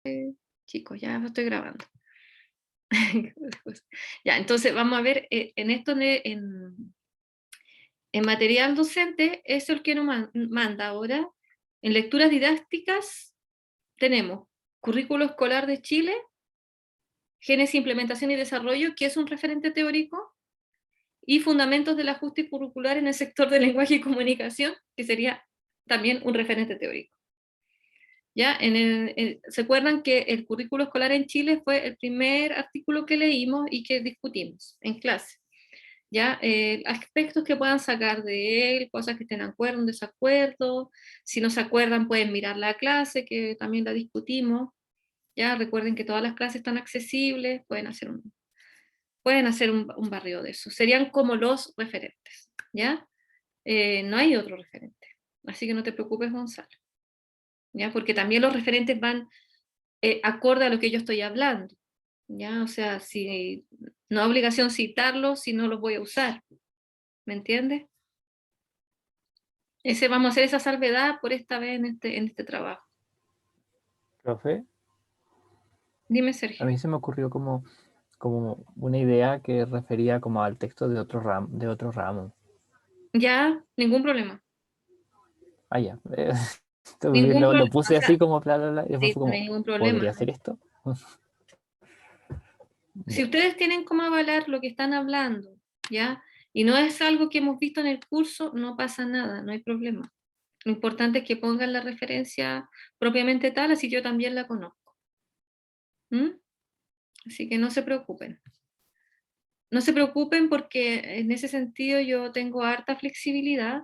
clase, chicos, ya estoy grabando. Ya, entonces vamos a ver, en esto en material docente, es el que nos manda ahora. En lecturas didácticas tenemos Currículo Escolar de Chile, Génesis, Implementación y Desarrollo, que es un referente teórico, y Fundamentos del Ajuste Curricular en el sector de lenguaje y comunicación, que sería también un referente teórico. ¿Ya? ¿Se acuerdan que el currículo escolar en Chile fue el primer artículo que leímos y que discutimos en clase? ¿Ya? Aspectos que puedan sacar de él, cosas que estén de acuerdo, en desacuerdo. Si no se acuerdan, pueden mirar la clase, que también la discutimos. ¿Ya? Recuerden que todas las clases están accesibles, pueden hacer un barrido de eso. Serían como los referentes. ¿Ya? No hay otro referente. Así que no te preocupes, Gonzalo. ¿Ya? Porque también los referentes van acorde a lo que yo estoy hablando. ¿Ya? O sea, si no hay obligación citarlos si no los voy a usar. ¿Me entiendes? Vamos a hacer esa salvedad por esta vez en este trabajo. Profe, Dime, a Sergio. mí se me ocurrió como una idea que refería como al texto de otro ramo. Ya, ningún problema. Ah, ya. Ningún Lo problema. O puse así sea, como bla, bla, bla, y después sí, fue no hay como, ningún problema. ¿podría hacer esto? Si Ya. ustedes tienen cómo avalar lo que están hablando, ¿ya? Y no es algo que hemos visto en el curso, no pasa nada, no hay problema. Lo importante es que pongan la referencia propiamente tal, así yo también la conozco. ¿Mm? Así que no se preocupen. No se preocupen porque en ese sentido yo tengo harta flexibilidad.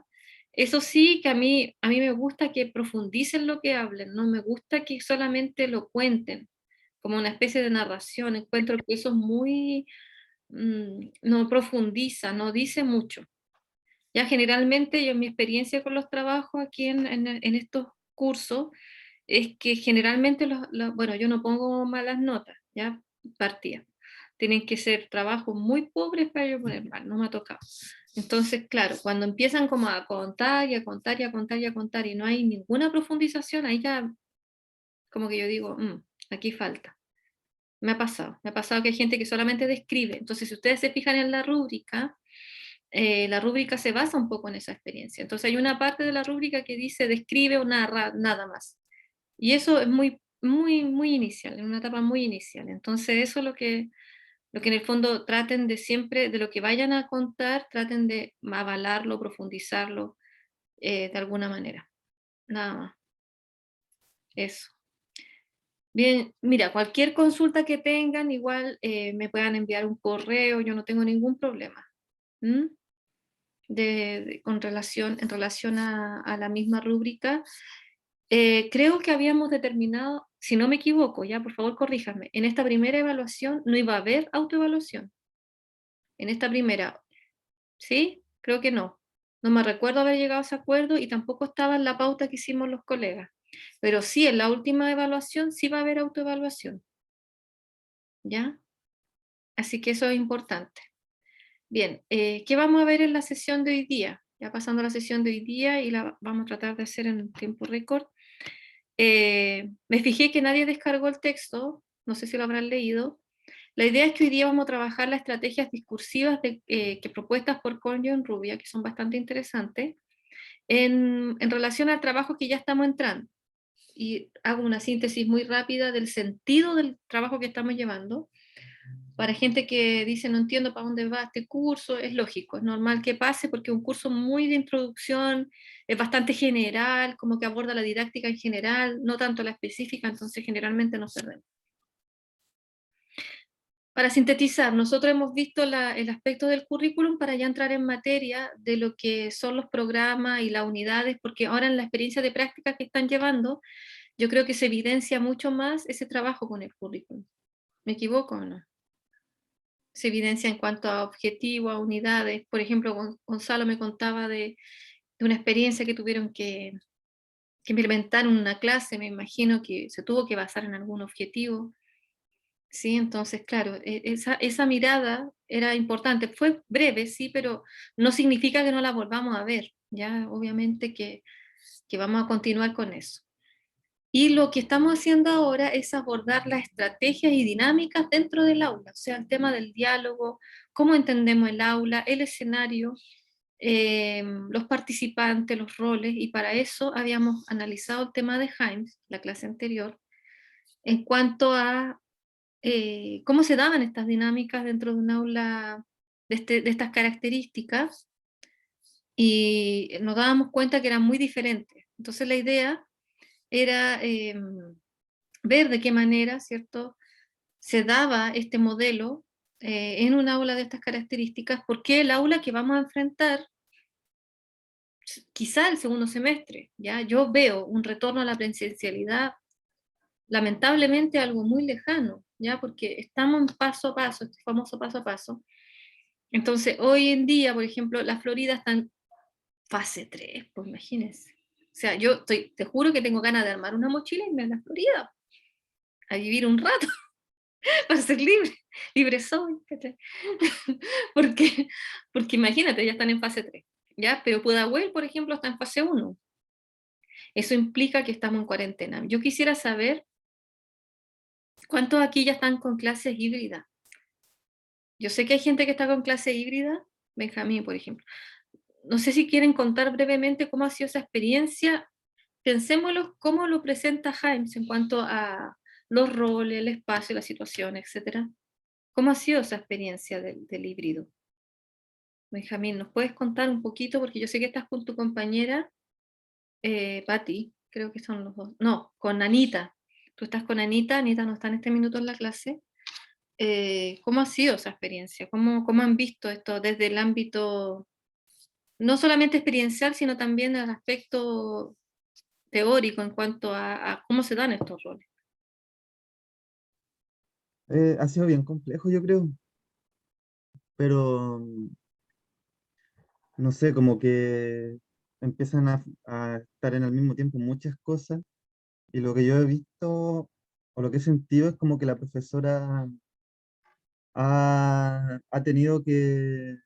Eso sí, que a mí me gusta que profundicen lo que hablen, no me gusta que solamente lo cuenten, como una especie de narración. Encuentro que eso es muy, no profundiza, no dice mucho. Ya generalmente yo en mi experiencia con los trabajos aquí en estos cursos, es que generalmente bueno, yo no pongo malas notas, ya partía. Tienen que ser trabajos muy pobres para yo poner mal, no me ha tocado. Entonces, claro, cuando empiezan como a contar y a contar y a contar y a contar y no hay ninguna profundización, ahí ya como que yo digo, aquí falta". Me ha pasado que hay gente que solamente describe. Entonces, si ustedes se fijan en la rúbrica se basa un poco en esa experiencia. Entonces, hay una parte de la rúbrica que dice describe o narra, nada más. Y eso es muy, muy, muy inicial, en una etapa muy inicial. Entonces, eso es lo que en el fondo traten de siempre, de lo que vayan a contar, traten de avalarlo, profundizarlo de alguna manera. Nada más. Eso. Bien, mira, cualquier consulta que tengan, igual me puedan enviar un correo, yo no tengo ningún problema. ¿Mm? En relación a la misma rúbrica. Creo que habíamos determinado, si no me equivoco, ya por favor corríjame, en esta primera evaluación no iba a haber autoevaluación. En esta primera, ¿sí? Creo que no. No me recuerdo haber llegado a ese acuerdo y tampoco estaba en la pauta que hicimos los colegas. Pero sí, en la última evaluación sí va a haber autoevaluación, ¿ya? Así que eso es importante. Bien, ¿qué vamos a ver en la sesión de hoy día? Ya pasando a la sesión de hoy día y la vamos a tratar de hacer en tiempo récord. Me fijé que nadie descargó el texto, no sé si lo habrán leído. La idea es que hoy día vamos a trabajar las estrategias discursivas que propuestas por Conjo en Rubia, que son bastante interesantes, en relación al trabajo que ya estamos entrando. Y hago una síntesis muy rápida del sentido del trabajo que estamos llevando. Para gente que dice no entiendo para dónde va este curso, es lógico, es normal que pase porque es un curso muy de introducción, es bastante general, como que aborda la didáctica en general, no tanto la específica, entonces generalmente nos perdemos. Para sintetizar, nosotros hemos visto el aspecto del currículum para ya entrar en materia de lo que son los programas y las unidades, porque ahora en la experiencia de práctica que están llevando, yo creo que se evidencia mucho más ese trabajo con el currículum. ¿Me equivoco o no? Se evidencia en cuanto a objetivos, a unidades. Por ejemplo, Gonzalo me contaba de una experiencia que tuvieron que implementar en una clase, me imagino que se tuvo que basar en algún objetivo. Sí, entonces, claro, esa mirada era importante. Fue breve, sí, pero no significa que no la volvamos a ver. Ya, obviamente que vamos a continuar con eso. Y lo que estamos haciendo ahora es abordar las estrategias y dinámicas dentro del aula, o sea, el tema del diálogo, cómo entendemos el aula, el escenario, los participantes, los roles, y para eso habíamos analizado el tema de Himes, la clase anterior, en cuanto a cómo se daban estas dinámicas dentro de un aula de estas características, y nos dábamos cuenta que eran muy diferentes. Entonces la idea era ver de qué manera, ¿cierto?, se daba este modelo en un aula de estas características, porque el aula que vamos a enfrentar, quizá el segundo semestre, ¿ya? Yo veo un retorno a la presencialidad, lamentablemente algo muy lejano, ¿ya? Porque estamos en paso a paso, este famoso paso a paso. Entonces, hoy en día, por ejemplo, la Florida está en fase 3, pues imagínense. O sea, yo te juro que tengo ganas de armar una mochila y irme a la Florida a vivir un rato para ser libre, libre soy, ¿cachai? porque, porque imagínate, ya están en fase 3, ¿ya? Pero Pudahuel, por ejemplo, está en fase 1. Eso implica que estamos en cuarentena. Yo quisiera saber cuántos aquí ya están con clases híbridas. Yo sé que hay gente que está con clase híbrida, Benjamín, por ejemplo. No sé si quieren contar brevemente cómo ha sido esa experiencia. Pensémoslo cómo lo presenta James en cuanto a los roles, el espacio, la situación, etcétera. ¿Cómo ha sido esa experiencia del híbrido? Benjamín, ¿nos puedes contar un poquito? Porque yo sé que estás con tu compañera, Patti, creo que son los dos. No, con Anita. Tú estás con Anita, Anita no está en este minuto en la clase. ¿Cómo ha sido esa experiencia? ¿Cómo han visto esto desde el ámbito, no solamente experiencial, sino también el aspecto teórico en cuanto a cómo se dan estos roles? Ha sido bien complejo, yo creo, pero no sé, como que empiezan a estar en el mismo tiempo muchas cosas y lo que yo he visto o lo que he sentido es como que la profesora ha tenido que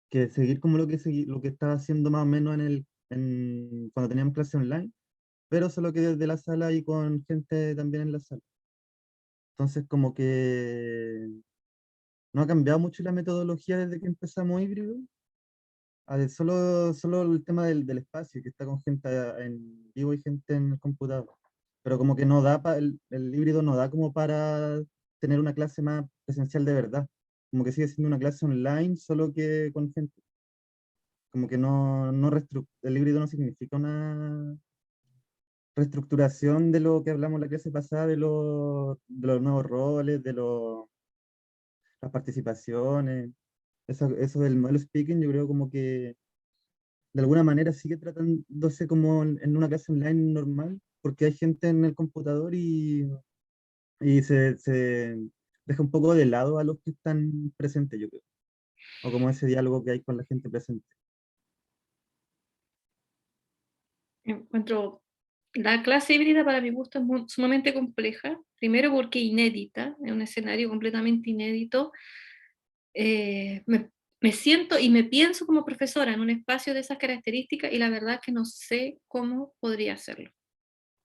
seguir como lo que estaba haciendo más o menos cuando teníamos clase online, pero solo que desde la sala y con gente también en la sala. Entonces como que no ha cambiado mucho la metodología desde que empezamos híbrido. Solo el tema del espacio, que está con gente en vivo y gente en el computador. Pero como que no da el híbrido no da como para tener una clase más presencial de verdad. Como que sigue siendo una clase online, solo que con gente. Como que el híbrido no significa una reestructuración de lo que hablamos la clase pasada, de los nuevos roles, las participaciones. Eso del modelo speaking, yo creo como que de alguna manera sigue tratándose como en una clase online normal, porque hay gente en el computador y se deja un poco de lado a los que están presentes, yo creo, o como ese diálogo que hay con la gente presente. Encuentro la clase híbrida para mi gusto es sumamente compleja, primero porque inédita, es un escenario completamente inédito. Me siento y me pienso como profesora en un espacio de esas características y la verdad es que no sé cómo podría hacerlo,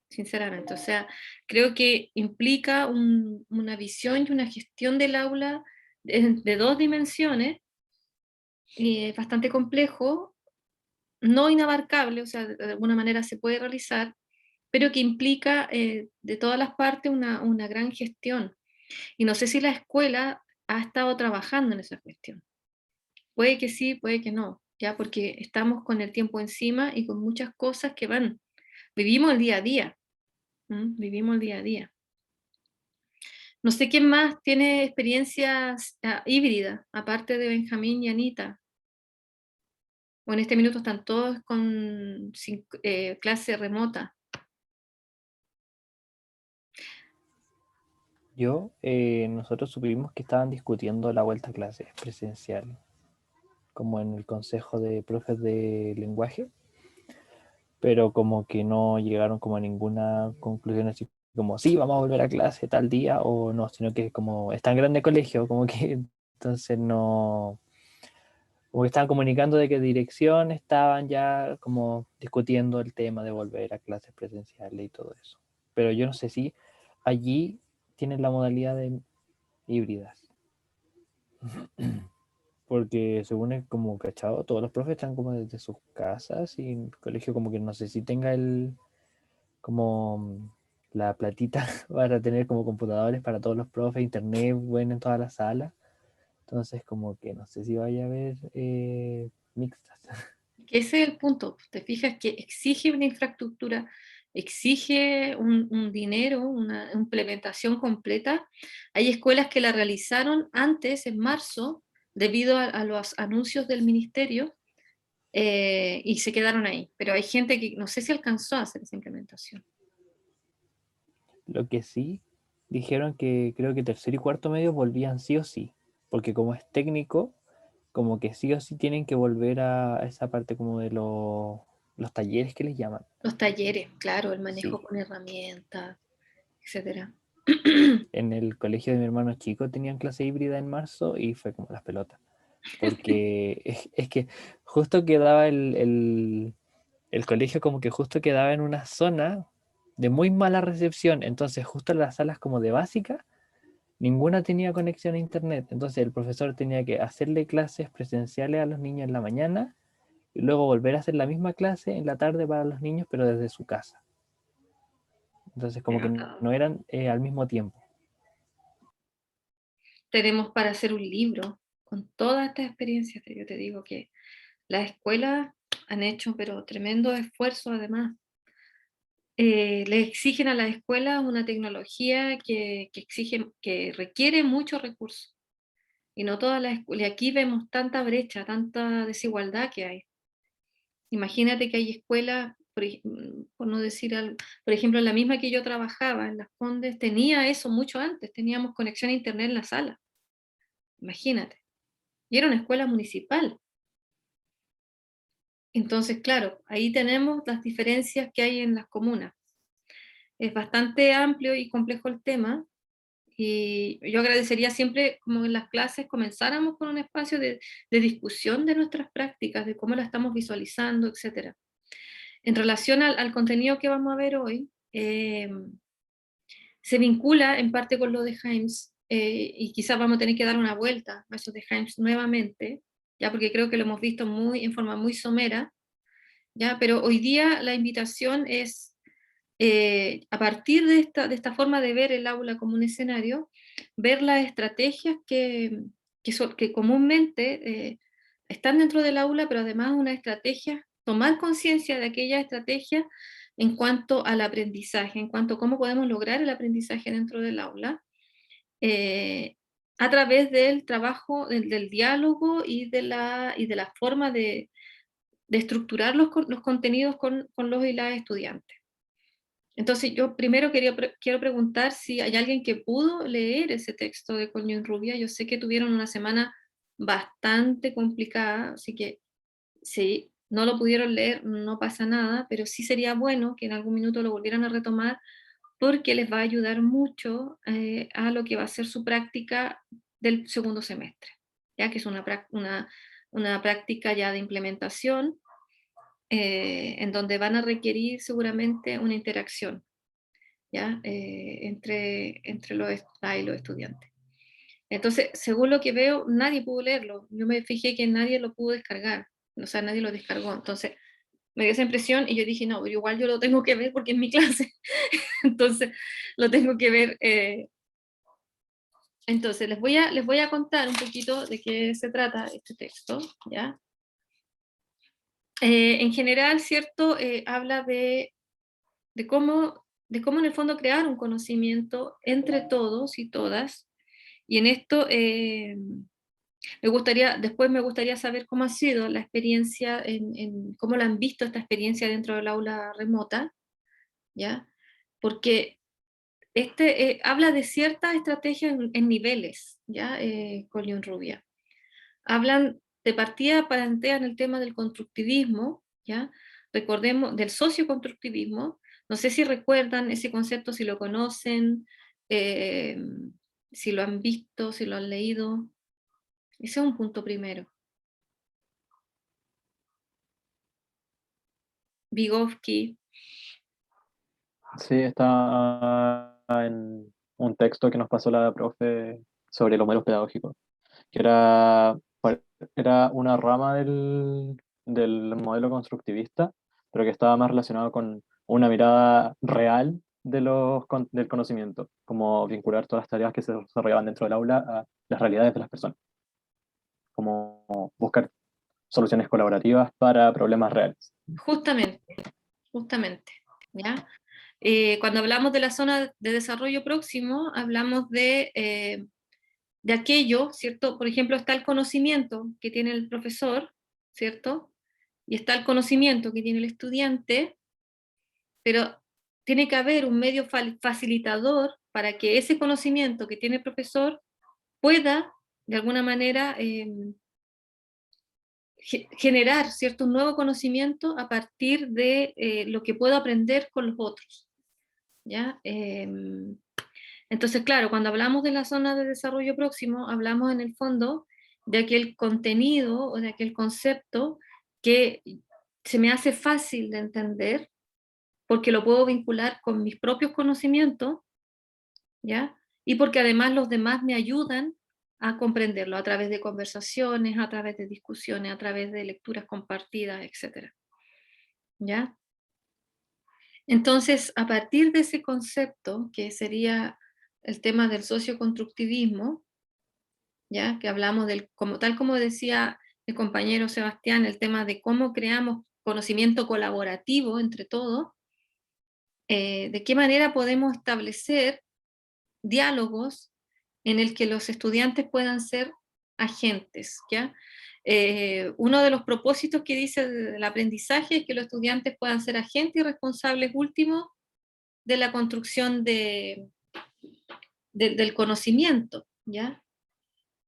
sinceramente. O sea, creo que implica una visión y una gestión del aula de dos dimensiones, y es bastante complejo, no inabarcable, o sea, de alguna manera se puede realizar, pero que implica de todas las partes una gran gestión. Y no sé si la escuela ha estado trabajando en esa cuestión. Puede que sí, puede que no, ya porque estamos con el tiempo encima y con muchas cosas que van. Vivimos el día a día, vivimos el día a día. No sé quién más tiene experiencias híbridas, aparte de Benjamín y Anita. O en este minuto están todos con clase remota. Nosotros supimos que estaban discutiendo la vuelta a clases presencial, como en el consejo de profes de lenguaje, pero como que no llegaron como a ninguna conclusión así como, sí, vamos a volver a clase tal día o no, sino que como es tan grande el colegio, como que entonces no, como que estaban comunicando de que dirección estaban ya como discutiendo el tema de volver a clases presenciales y todo eso. pero yo no sé si allí tienen la modalidad de híbridas. Porque según es como cachado, todos los profes están como desde sus casas y el colegio como que no sé si tenga como la platita para tener como computadores para todos los profes, internet bueno en todas las salas. Entonces como que no sé si vaya a haber mixtas. Que ese es el punto. Te fijas que exige una infraestructura, exige un dinero, una implementación completa. Hay escuelas que la realizaron antes, en marzo, debido a los anuncios del ministerio, y se quedaron ahí. Pero hay gente que no sé si alcanzó a hacer esa implementación. Lo que sí dijeron que creo que tercer y cuarto medio volvían sí o sí, porque como es técnico, como que sí o sí tienen que volver a esa parte como de los talleres que les llaman. Los talleres, claro, el manejo Sí, con herramientas, etcétera. en el colegio de mi hermano chico tenían clase híbrida en marzo y fue como las pelotas, porque es que justo quedaba el colegio como que justo quedaba en una zona de muy mala recepción, entonces justo las salas como de básica ninguna tenía conexión a internet, entonces el profesor tenía que hacerle clases presenciales a los niños en la mañana y luego volver a hacer la misma clase en la tarde para los niños, pero desde su casa. Entonces como que no eran al mismo tiempo. Tenemos para hacer un libro con todas estas experiencias. Yo te digo que las escuelas han hecho, pero tremendo esfuerzo además. Le exigen a las escuelas una tecnología que requiere muchos recursos. Y no todas las escuelas. Y aquí vemos tanta brecha, tanta desigualdad que hay. Imagínate que hay escuelas, por no decir algo, por ejemplo, en la misma que yo trabajaba, en Las Condes, tenía eso mucho antes, teníamos conexión a internet en la sala, imagínate. Y era una escuela municipal. Entonces, claro, ahí tenemos las diferencias que hay en las comunas. Es bastante amplio y complejo el tema, y yo agradecería siempre, como en las clases, comenzáramos con un espacio de discusión de nuestras prácticas, de cómo las estamos visualizando, etcétera. En relación al contenido que vamos a ver hoy, se vincula en parte con lo de Himes, y quizás vamos a tener que dar una vuelta a eso de Himes nuevamente, ya porque creo que lo hemos visto en forma muy somera, ya, pero hoy día la invitación es, a partir de esta forma de ver el aula como un escenario, ver las estrategias que comúnmente están dentro del aula, pero además una estrategia, tomar conciencia de aquella estrategia en cuanto al aprendizaje, en cuanto a cómo podemos lograr el aprendizaje dentro del aula, eh, a través del trabajo, del diálogo y de la forma de estructurar los contenidos con los y las estudiantes. Entonces, yo primero quiero preguntar si hay alguien que pudo leer ese texto de Coño y Rubia. Yo sé que tuvieron una semana bastante complicada, así que si no lo pudieron leer, no pasa nada, pero sí sería bueno que en algún minuto lo volvieran a retomar porque les va a ayudar mucho a lo que va a ser su práctica del segundo semestre, ya que es una práctica ya de implementación, en donde van a requerir seguramente una interacción, ¿ya? Entre los estudiantes. Entonces, según lo que veo, nadie pudo leerlo. Yo me fijé que nadie lo pudo descargar, o sea, nadie lo descargó. Entonces, me dio esa impresión y yo dije, no, pero igual yo lo tengo que ver porque es mi clase. Entonces, lo tengo que ver. Entonces, les voy a contar un poquito de qué se trata este texto, ¿ya? En general, ¿cierto? Habla de cómo en el fondo crear un conocimiento entre todos y todas. Y en esto después me gustaría saber cómo ha sido la experiencia, cómo la han visto esta experiencia dentro del aula remota, ¿ya? Porque habla de ciertas estrategias en niveles, ¿ya? Con León Rubia. Hablan de partida, plantean el tema del constructivismo, ¿ya? Recordemos, del socioconstructivismo. No sé si recuerdan ese concepto, si lo conocen, eh, si lo han visto, si lo han leído. Ese es un punto primero. Vygotsky. Sí, está en un texto que nos pasó la profe sobre los modelos pedagógicos, que era una rama del modelo constructivista, pero que estaba más relacionado con una mirada real del conocimiento, como vincular todas las tareas que se desarrollaban dentro del aula a las realidades de las personas, como buscar soluciones colaborativas para problemas reales. Justamente, justamente, ¿ya? Cuando hablamos de la zona de desarrollo próximo, hablamos de aquello, ¿cierto? Por ejemplo, está el conocimiento que tiene el profesor, ¿cierto? Y está el conocimiento que tiene el estudiante, pero tiene que haber un medio facilitador para que ese conocimiento que tiene el profesor pueda, de alguna manera, generar cierto nuevo conocimiento a partir de lo que puedo aprender con los otros, ¿ya? Entonces, claro, cuando hablamos de la zona de desarrollo próximo, hablamos en el fondo de aquel contenido o de aquel concepto que se me hace fácil de entender porque lo puedo vincular con mis propios conocimientos, ¿ya? Y porque además los demás me ayudan a comprenderlo a través de conversaciones, a través de discusiones, a través de lecturas compartidas, etcétera, ¿ya? Entonces, a partir de ese concepto, que sería el tema del socioconstructivismo, ¿ya? Que hablamos tal como decía el compañero Sebastián, el tema de cómo creamos conocimiento colaborativo entre todos, de qué manera podemos establecer diálogos en el que los estudiantes puedan ser agentes, ¿ya? Uno de los propósitos que dice del aprendizaje es que los estudiantes puedan ser agentes y responsables últimos de la construcción del conocimiento, ¿ya?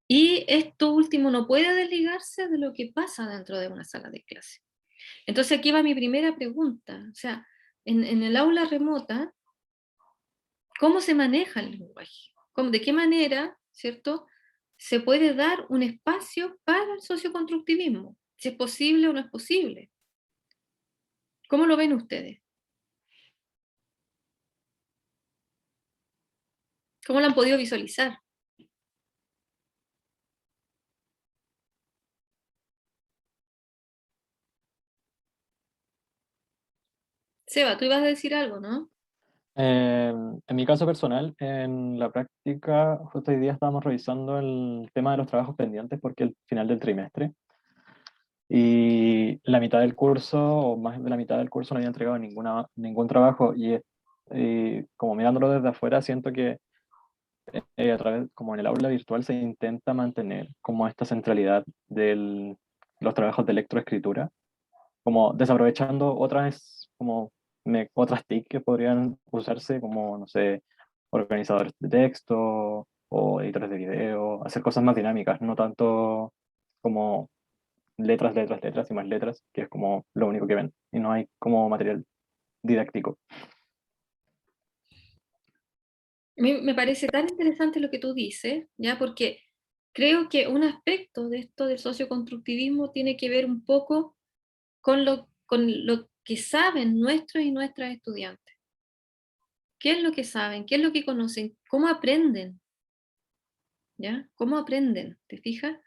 Y esto último no puede desligarse de lo que pasa dentro de una sala de clase. Entonces aquí va mi primera pregunta, o sea, en el aula remota, ¿cómo se maneja el lenguaje? ¿De qué manera, cierto, se puede dar un espacio para el socioconstructivismo? Si es posible o no es posible. ¿Cómo lo ven ustedes? ¿Cómo lo han podido visualizar? Seba, tú ibas a decir algo, ¿no? En mi caso personal, en la práctica, justo hoy día estábamos revisando el tema de los trabajos pendientes porque el final del trimestre y la mitad del curso, o más de la mitad del curso, no había entregado ningún trabajo y como mirándolo desde afuera, siento que a través, como en el aula virtual, se intenta mantener como esta centralidad de los trabajos de lectoescritura, como desaprovechando otras TIC que podrían usarse como, no sé, organizadores de texto o editores de video, hacer cosas más dinámicas, no tanto como letras, letras, letras y más letras, que es como lo único que ven, y no hay como material didáctico. A mí me parece tan interesante lo que tú dices, ¿ya? Porque creo que un aspecto de esto del socioconstructivismo tiene que ver un poco con lo que saben nuestros y nuestras estudiantes. ¿Qué es lo que saben? ¿Qué es lo que conocen? ¿Cómo aprenden? ¿Ya? ¿Cómo aprenden? ¿Te fijas?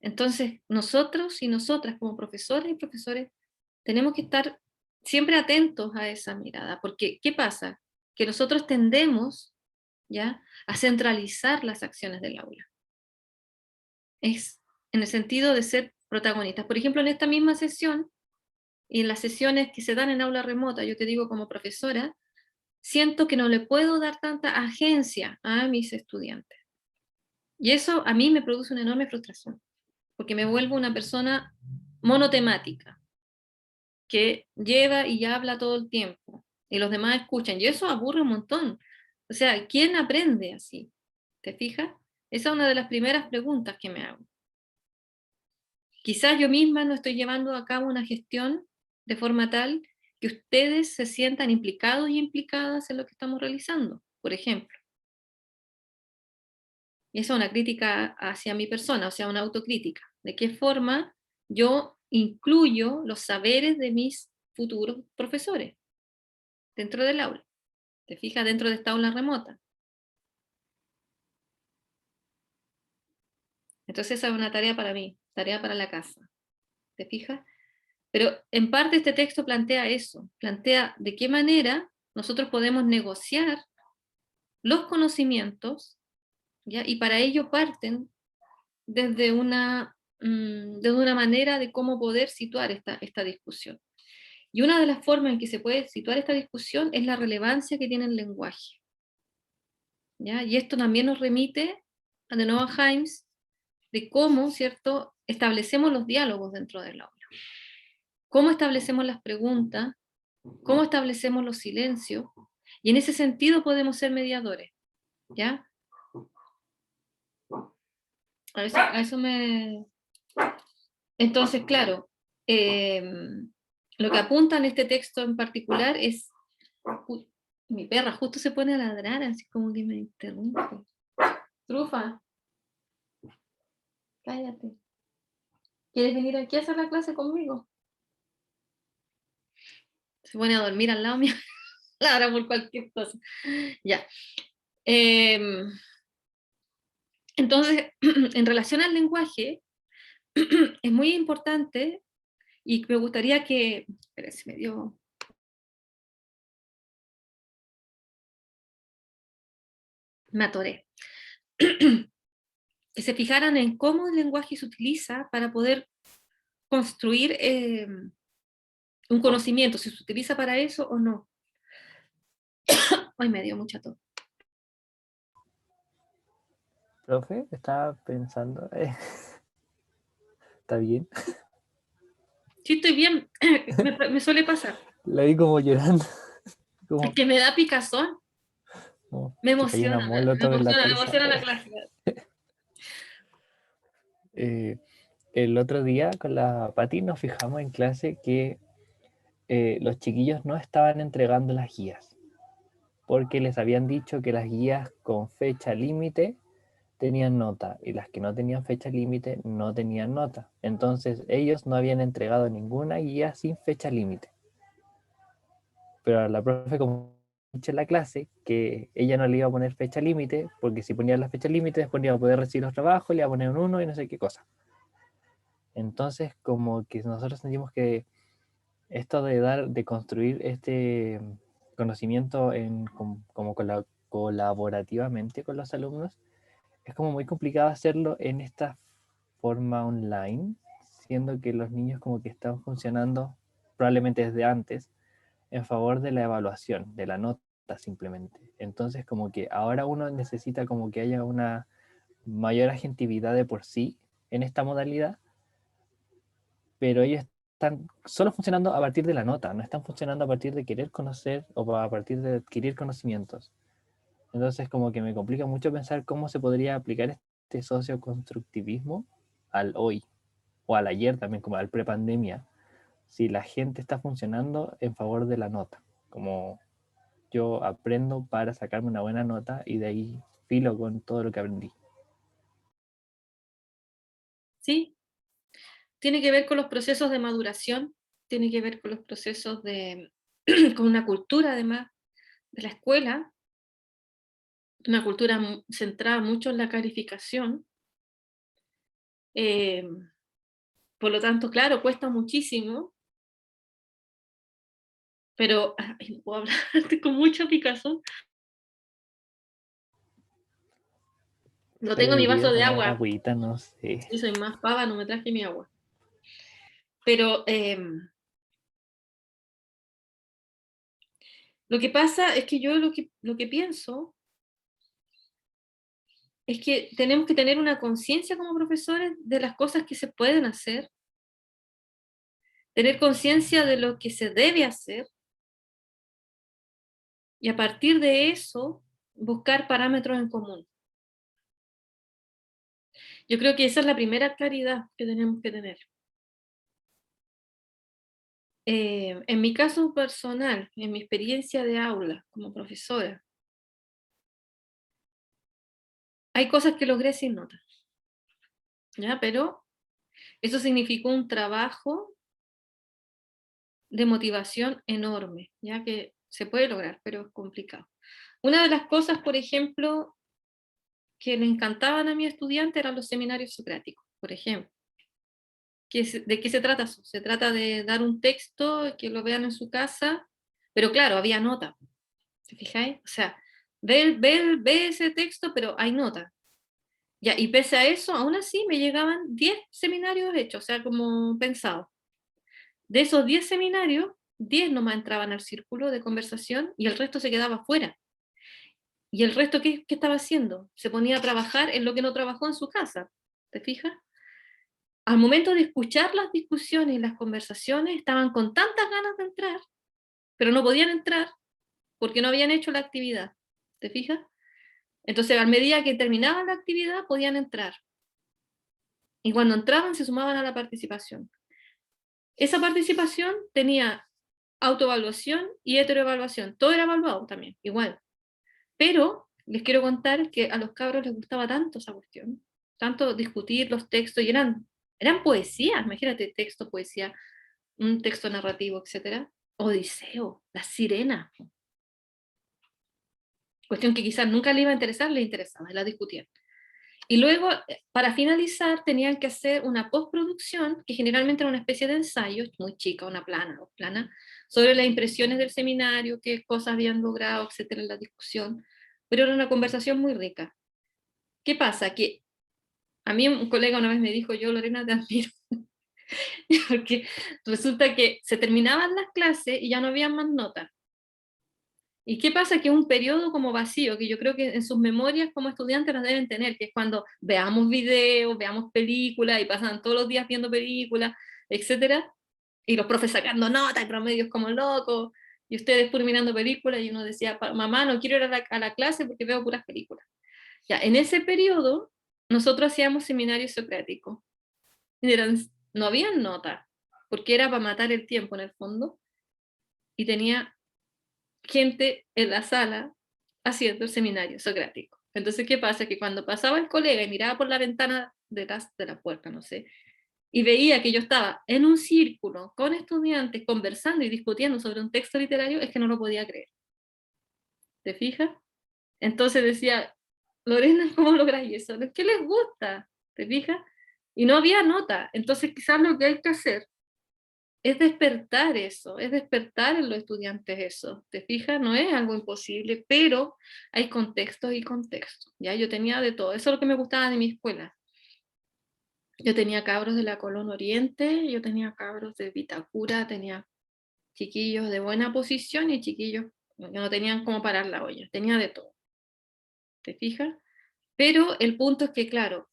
Entonces, nosotros y nosotras como profesores y profesores tenemos que estar siempre atentos a esa mirada, porque ¿qué pasa? Que nosotros tendemos, ¿ya?, a centralizar las acciones del aula. Es en el sentido de ser protagonistas. Por ejemplo, en esta misma sesión y en las sesiones que se dan en aula remota, yo te digo como profesora, siento que no le puedo dar tanta agencia a mis estudiantes. Y eso a mí me produce una enorme frustración, porque me vuelvo una persona monotemática, que lleva y habla todo el tiempo, y los demás escuchan, y eso aburre un montón. O sea, ¿quién aprende así? ¿Te fijas? Esa es una de las primeras preguntas que me hago. Quizás yo misma no estoy llevando a cabo una gestión de forma tal que ustedes se sientan implicados y implicadas en lo que estamos realizando, por ejemplo. Y esa es una crítica hacia mi persona, o sea, una autocrítica. ¿De qué forma yo incluyo los saberes de mis futuros profesores dentro del aula? ¿Te fijas? Dentro de esta aula remota. Entonces esa es una tarea para mí, tarea para la casa. ¿Te fijas? Pero en parte este texto plantea eso, plantea de qué manera nosotros podemos negociar los conocimientos, ¿ya? Y para ello parten desde una manera de cómo poder situar esta discusión. Y una de las formas en que se puede situar esta discusión es la relevancia que tiene el lenguaje, ¿ya? Y esto también nos remite a de nuevo a Himes, de cómo, ¿cierto?, establecemos los diálogos dentro del aula. Cómo establecemos las preguntas, cómo establecemos los silencios, y en ese sentido podemos ser mediadores, ¿ya? A eso me... Entonces, claro, lo que apunta en este texto en particular es... Mi perra justo se pone a ladrar, así como que me interrumpe. Trufa, cállate. ¿Quieres venir aquí a hacer la clase conmigo? Se pone a dormir al lado mío, ladra por cualquier cosa. Ya. Entonces, en relación al lenguaje, es muy importante y me gustaría que... Espera, se me dio... Me atoré. Que se fijaran en cómo el lenguaje se utiliza para poder construir un conocimiento, si se utiliza para eso o no. Hoy me dio mucha tos. Profe, estaba pensando, ¿está bien? Sí, estoy bien. Me suele pasar. La vi como llorando, Es como, que me da picazón. como Me que cayó una emociona, molotov en la me cabeza. emociona la clase. El otro día con la Pati nos fijamos en clase que los chiquillos no estaban entregando las guías, porque les habían dicho que las guías con fecha límite tenían nota y las que no tenían fecha límite no tenían nota. Entonces ellos no habían entregado ninguna guía sin fecha límite. Pero la profe como dicho en la clase que ella no le iba a poner fecha límite, porque si ponía la fecha límite después no iba a poder recibir los trabajos, le iba a poner un 1 y no sé qué cosa. Entonces como que nosotros sentimos que esto de construir este conocimiento como colaborativamente con los alumnos, es como muy complicado hacerlo en esta forma online, siendo que los niños como que están funcionando probablemente desde antes en favor de la evaluación, de la nota simplemente. Entonces como que ahora uno necesita como que haya una mayor agentividad de por sí en esta modalidad, pero ellos están solo funcionando a partir de la nota, no están funcionando a partir de querer conocer o a partir de adquirir conocimientos. Entonces como que me complica mucho pensar cómo se podría aplicar este socioconstructivismo al hoy o al ayer también, como al prepandemia, si la gente está funcionando en favor de la nota, como yo aprendo para sacarme una buena nota y de ahí filo con todo lo que aprendí. Sí, tiene que ver con los procesos de maduración, tiene que ver con los procesos con una cultura además de la escuela, una cultura centrada mucho en la calificación. Eh, por lo tanto, claro, cuesta muchísimo, pero ay, no puedo hablar con mucho picazón. No tengo mi Debería vaso de tomar agua. agüita, no sé. Yo soy más pava, no me traje mi agua. Pero lo que pasa es que yo lo que pienso es que tenemos que tener una conciencia como profesores de las cosas que se pueden hacer, tener conciencia de lo que se debe hacer, y a partir de eso buscar parámetros en común. Yo creo que esa es la primera claridad que tenemos que tener. En mi caso personal, en mi experiencia de aula como profesora, hay cosas que logré sin nota, ¿ya? Pero eso significó un trabajo de motivación enorme, ya que se puede lograr, pero es complicado. Una de las cosas, por ejemplo, que le encantaban a mi estudiante eran los seminarios socráticos, por ejemplo. ¿De qué se trata eso? Se trata de dar un texto, que lo vean en su casa, pero claro, había nota, ¿te fijáis? O sea, ve ese texto, pero hay nota. Ya, y pese a eso, aún así me llegaban 10 seminarios hechos, o sea, como pensado. De esos 10 seminarios, 10 nomás entraban al círculo de conversación y el resto se quedaba fuera. ¿Y el resto qué estaba haciendo? Se ponía a trabajar en lo que no trabajó en su casa, ¿te fijas? Al momento de escuchar las discusiones y las conversaciones, estaban con tantas ganas de entrar, pero no podían entrar porque no habían hecho la actividad, ¿te fijas? Entonces, a medida que terminaban la actividad, podían entrar. Y cuando entraban, se sumaban a la participación. Esa participación tenía autoevaluación y heteroevaluación. Todo era evaluado también, igual. Pero les quiero contar que a los cabros les gustaba tanto esa cuestión, tanto discutir los textos, y eran poesías, imagínate, texto, poesía, un texto narrativo, etcétera. Odiseo, la sirena. Cuestión que quizás nunca le iba a interesar, le interesaba, la discutían. Y luego, para finalizar, tenían que hacer una postproducción, que generalmente era una especie de ensayo, muy chica, una plana, dos planas, sobre las impresiones del seminario, qué cosas habían logrado, etcétera, en la discusión. Pero era una conversación muy rica. ¿Qué pasa? Que a mí un colega una vez me dijo, yo, Lorena, te admiro, porque resulta que se terminaban las clases y ya no había más notas. ¿Y qué pasa? Que es un periodo como vacío, que yo creo que en sus memorias como estudiantes las deben tener, que es cuando veamos videos, veamos películas, y pasan todos los días viendo películas, etcétera, y los profes sacando notas y promedios como locos, y ustedes puro mirando películas, y uno decía, mamá, no quiero ir a la clase porque veo puras películas. Ya, en ese periodo, nosotros hacíamos seminarios socráticos. No había notas, porque era para matar el tiempo en el fondo, y tenía gente en la sala haciendo el seminario socrático. Entonces, ¿qué pasa? Que cuando pasaba el colega y miraba por la ventana detrás de la puerta, no sé, y veía que yo estaba en un círculo con estudiantes conversando y discutiendo sobre un texto literario, es que no lo podía creer. ¿Te fijas? Entonces decía, Lorena, ¿cómo lográis eso? ¿Qué les gusta? ¿Te fijas? Y no había nota. Entonces, quizás lo que hay que hacer es despertar eso, es despertar en los estudiantes eso. ¿Te fijas? No es algo imposible, pero hay contextos y contextos. ¿Ya? Yo tenía de todo. Eso es lo que me gustaba de mi escuela. Yo tenía cabros de la Colón Oriente, yo tenía cabros de Vitacura, tenía chiquillos de buena posición y chiquillos que no tenían cómo parar la olla. Tenía de todo. ¿Te fijas? Pero el punto es que, claro,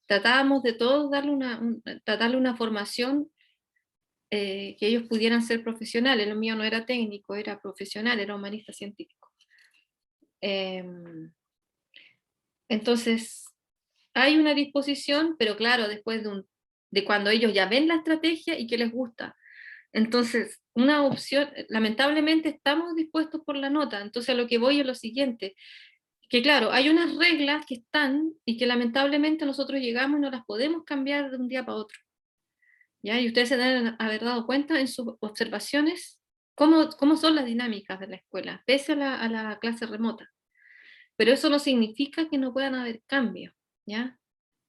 tratábamos de todos darle una formación que ellos pudieran ser profesionales. Lo mío no era técnico, era profesional, era humanista científico. Entonces, hay una disposición, pero claro, después de cuando ellos ya ven la estrategia y que les gusta. Entonces, una opción, lamentablemente estamos dispuestos por la nota. Entonces, a lo que voy es lo siguiente, que claro, hay unas reglas que están y que lamentablemente nosotros llegamos y no las podemos cambiar de un día para otro. ¿Ya? Y ustedes se deben haber dado cuenta en sus observaciones cómo son las dinámicas de la escuela, pese a la clase remota. Pero eso no significa que no puedan haber cambios, ¿ya?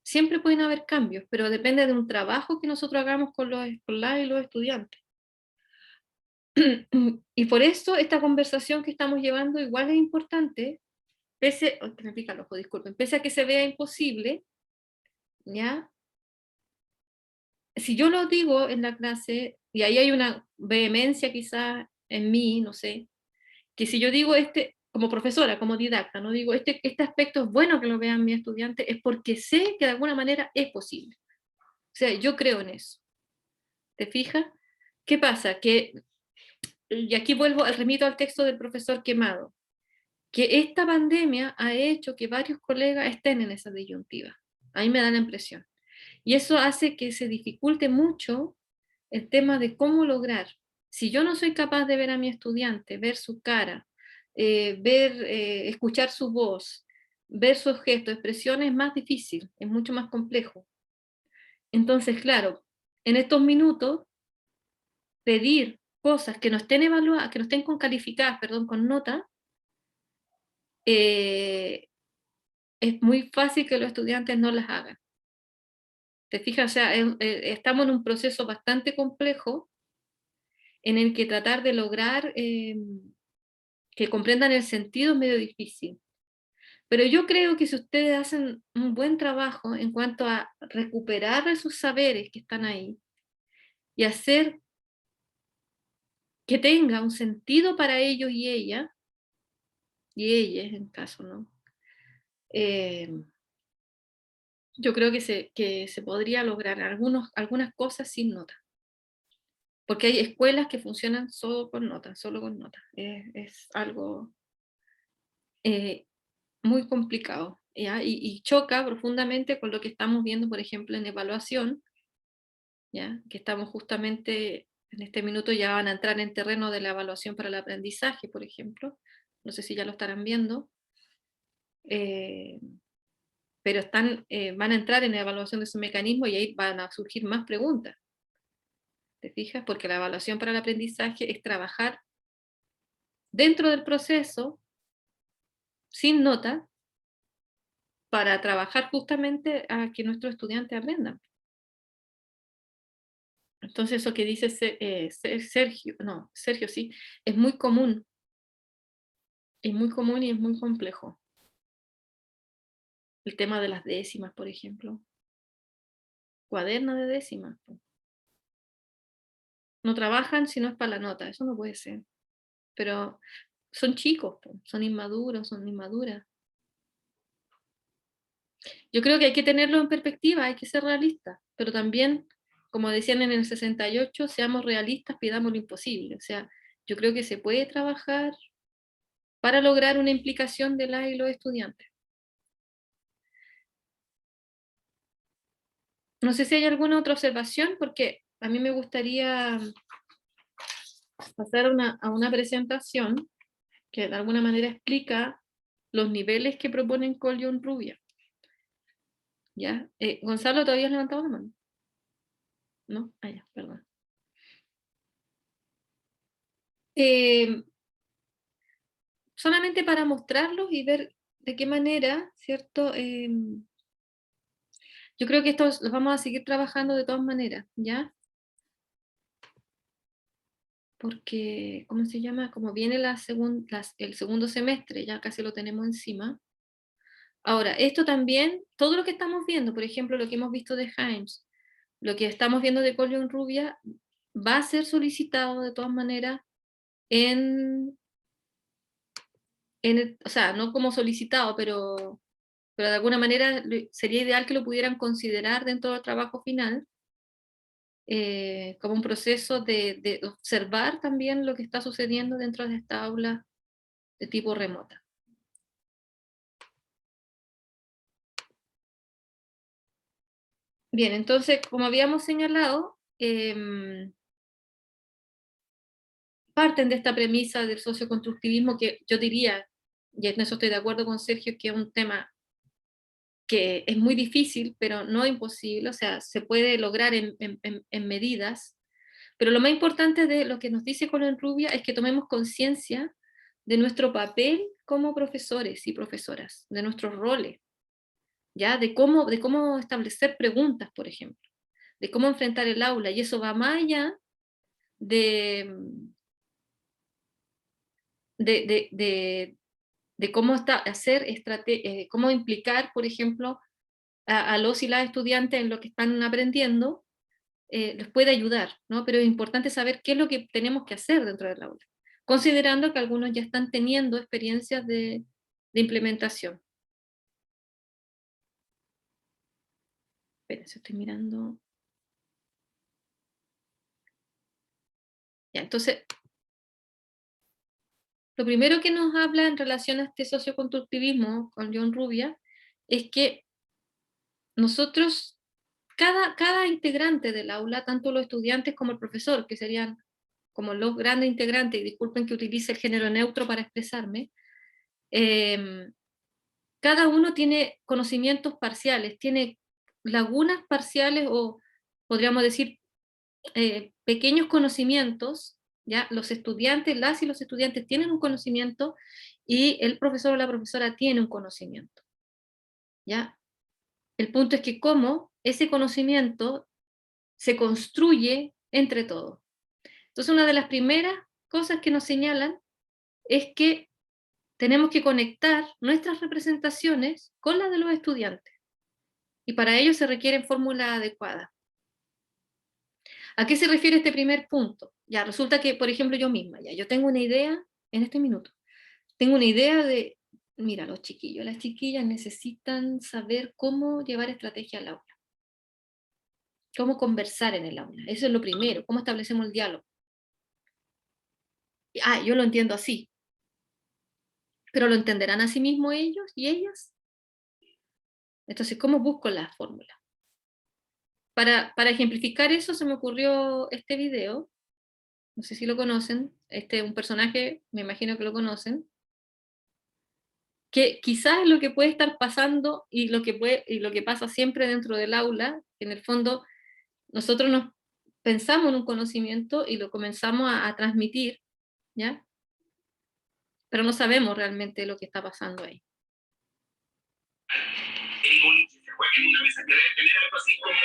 Siempre pueden haber cambios, pero depende de un trabajo que nosotros hagamos con los escolares y los estudiantes. Y por eso esta conversación que estamos llevando igual es importante, que me pica el ojo, disculpen, pese a que se vea imposible, ¿ya? Si yo lo digo en la clase, y ahí hay una vehemencia quizás en mí, no sé, que si yo digo como profesora, como didacta, no digo este aspecto es bueno que lo vean mis estudiantes, es porque sé que de alguna manera es posible. O sea, yo creo en eso. ¿Te fijas? ¿Qué pasa? Y aquí remito al texto del profesor Quemado, que esta pandemia ha hecho que varios colegas estén en esa disyuntiva. A mí me da la impresión. Y eso hace que se dificulte mucho el tema de cómo lograr. Si yo no soy capaz de ver a mi estudiante, ver su cara, escuchar su voz, ver sus gestos, expresiones, es más difícil, es mucho más complejo. Entonces, claro, en estos minutos, pedir cosas que no estén evaluadas, que no estén calificadas, perdón, con nota, es muy fácil que los estudiantes no las hagan. ¿Te fijas? O sea, estamos en un proceso bastante complejo en el que tratar de lograr que comprendan el sentido es medio difícil. Pero yo creo que si ustedes hacen un buen trabajo en cuanto a recuperar esos saberes que están ahí y hacer que tenga un sentido para ellos y ella, y ellas en caso, ¿no? Yo creo que se podría lograr algunas cosas sin nota. Porque hay escuelas que funcionan solo con notas, solo con notas. Es algo muy complicado, ¿ya? Y choca profundamente con lo que estamos viendo, por ejemplo, en evaluación, ¿ya? Que estamos justamente, en este minuto ya van a entrar en terreno de la evaluación para el aprendizaje, por ejemplo. No sé si ya lo estarán viendo. Pero van a entrar en la evaluación de ese mecanismo y ahí van a surgir más preguntas. ¿Te fijas? Porque la evaluación para el aprendizaje es trabajar dentro del proceso, sin nota, para trabajar justamente a que nuestros estudiantes aprendan. Entonces eso que dice Sergio sí, es muy común y es muy complejo. El tema de las décimas, por ejemplo. Cuaderno de décimas. No trabajan si no es para la nota, eso no puede ser. Pero son chicos, son inmaduros, son inmaduras. Yo creo que hay que tenerlo en perspectiva, hay que ser realistas, pero también, como decían en el 68, seamos realistas, pidamos lo imposible. O sea, yo creo que se puede trabajar para lograr una implicación de las y los estudiantes. No sé si hay alguna otra observación, porque a mí me gustaría pasar a una presentación que de alguna manera explica los niveles que proponen Collion Rubia. ¿Ya? Gonzalo, ¿todavía has levantado la mano? ¿No? Ah, ya, perdón. Solamente para mostrarlos y ver de qué manera, ¿cierto? Yo creo que estos los vamos a seguir trabajando de todas maneras, ¿ya? Porque, ¿cómo se llama? Como viene el segundo semestre, ya casi lo tenemos encima. Ahora, esto también, todo lo que estamos viendo, por ejemplo, lo que hemos visto de Himes, lo que estamos viendo de Collion Rubia, va a ser solicitado de todas maneras o sea, no como solicitado, pero de alguna manera sería ideal que lo pudieran considerar dentro del trabajo final, como un proceso de observar también lo que está sucediendo dentro de esta aula de tipo remota. Bien, entonces, como habíamos señalado, parten de esta premisa del socioconstructivismo que yo diría, y en eso estoy de acuerdo con Sergio, que es un tema que es muy difícil, pero no imposible, o sea, se puede lograr en medidas, pero lo más importante de lo que nos dice Colin Rubia es que tomemos conciencia de nuestro papel como profesores y profesoras, de nuestros roles, ¿ya? De cómo establecer preguntas, por ejemplo, de cómo enfrentar el aula, y eso va más allá de, de cómo cómo implicar, por ejemplo, a los y las estudiantes en lo que están aprendiendo, les puede ayudar, ¿no? Pero es importante saber qué es lo que tenemos que hacer dentro del aula, considerando que algunos ya están teniendo experiencias de implementación. Espérense, estoy mirando. Ya, entonces, lo primero que nos habla en relación a este socioconstructivismo con John Rubia es que nosotros, cada integrante del aula, tanto los estudiantes como el profesor, que serían como los grandes integrantes, y disculpen que utilice el género neutro para expresarme, cada uno tiene conocimientos parciales, tiene lagunas parciales o podríamos decir pequeños conocimientos ¿ya? Los estudiantes, las y los estudiantes tienen un conocimiento y el profesor o la profesora tiene un conocimiento, ¿ya? El punto es que cómo ese conocimiento se construye entre todos. Entonces, una de las primeras cosas que nos señalan es que tenemos que conectar nuestras representaciones con las de los estudiantes. Y para ello se requieren fórmulas adecuadas. ¿A qué se refiere este primer punto? Ya, resulta que, por ejemplo, yo misma, ya, yo tengo una idea en este minuto. Tengo una idea de, mira, los chiquillos, las chiquillas necesitan saber cómo llevar estrategia al aula. Cómo conversar en el aula. Eso es lo primero, cómo establecemos el diálogo. Ah, yo lo entiendo así. ¿Pero lo entenderán a sí mismos ellos y ellas? Entonces, ¿cómo busco la fórmula? Para ejemplificar eso se me ocurrió este video, no sé si lo conocen, un personaje, me imagino que lo conocen, que quizás es lo que puede estar pasando y lo que pasa siempre dentro del aula, que en el fondo nosotros nos pensamos en un conocimiento y lo comenzamos a transmitir, ¿ya? Pero no sabemos realmente lo que está pasando ahí. El boliche se juega en una mesa que debe tener algo así como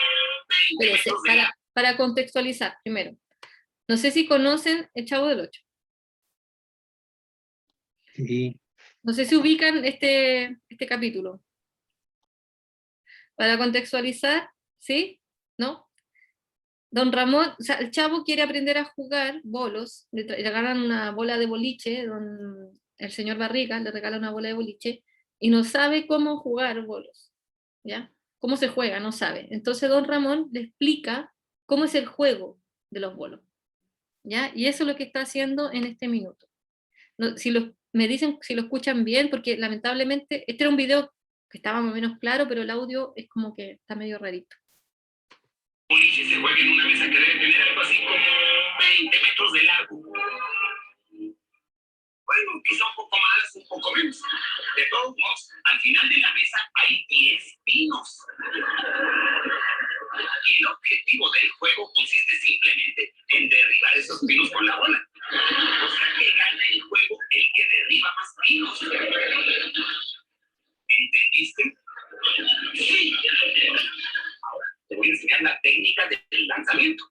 20 metros de largo. Para contextualizar, primero, no sé si conocen El Chavo del Ocho. Sí. No sé si ubican este capítulo. Para contextualizar, ¿sí? ¿No? Don Ramón, o sea, el Chavo quiere aprender a jugar bolos, le regalan una bola de boliche, el señor Barriga le regala una bola de boliche, y no sabe cómo jugar bolos, ¿ya? Cómo se juega, no sabe. Entonces don Ramón le explica cómo es el juego de los bolos, ¿ya? Y eso es lo que está haciendo en este minuto. No, me dicen si lo escuchan bien, porque lamentablemente, este era un video que estaba más o menos claro, pero el audio es como que está medio rarito. El boliche se juega en una mesa que debe tener algo así como 20 metros de largo. Bueno, quizá un poco más, un poco menos. De todos modos, al final de la mesa hay 10 pinos. Y el objetivo del juego consiste simplemente en derribar esos pinos con la bola. O sea que gana el juego el que derriba más pinos. ¿Entendiste? Sí. Ahora te voy a enseñar la técnica del lanzamiento.